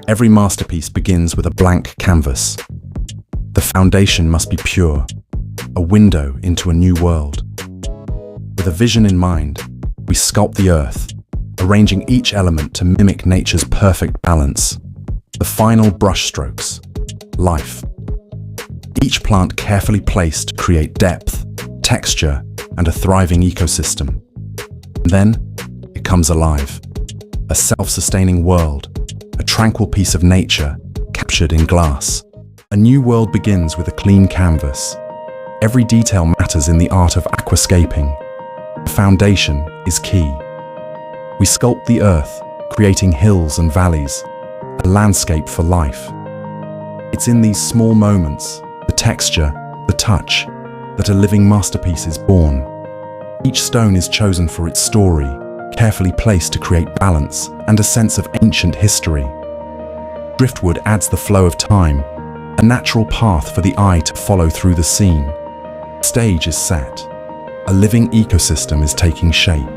Every masterpiece begins with a blank canvas. The foundation must be pure, a window into a new world. With a vision in mind, we sculpt the earth, arranging each element to mimic nature's perfect balance. The final brushstrokes, life. Each plant carefully placed to create depth, texture, and a thriving ecosystem. Then, it comes alive. A self-sustaining world, a tranquil piece of nature captured in glass. A new world begins with a clean canvas. Every detail matters in the art of aquascaping. The foundation is key. We sculpt the earth, creating hills and valleys, a landscape for life. It's in these small moments, the texture, the touch, that a living masterpiece is born. Each stone is chosen for its story, carefully placed to create balance and a sense of ancient history. Driftwood adds the flow of time, a natural path for the eye to follow through the scene. The stage is set. A living ecosystem is taking shape,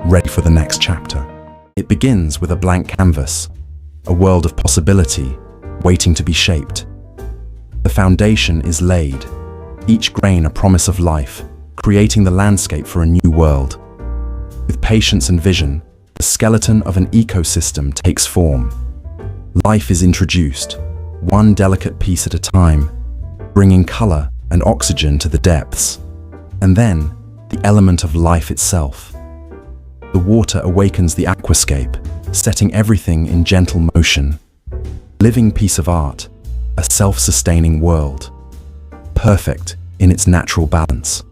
ready for the next chapter. It begins with a blank canvas, a world of possibility, waiting to be shaped. The foundation is laid, each grain a promise of life, creating the landscape for a new world. With patience and vision, the skeleton of an ecosystem takes form. Life is introduced, one delicate piece at a time, bringing color and oxygen to the depths. And then, the element of life itself. The water awakens the aquascape, setting everything in gentle motion. Living piece of art, a self-sustaining world, perfect in its natural balance.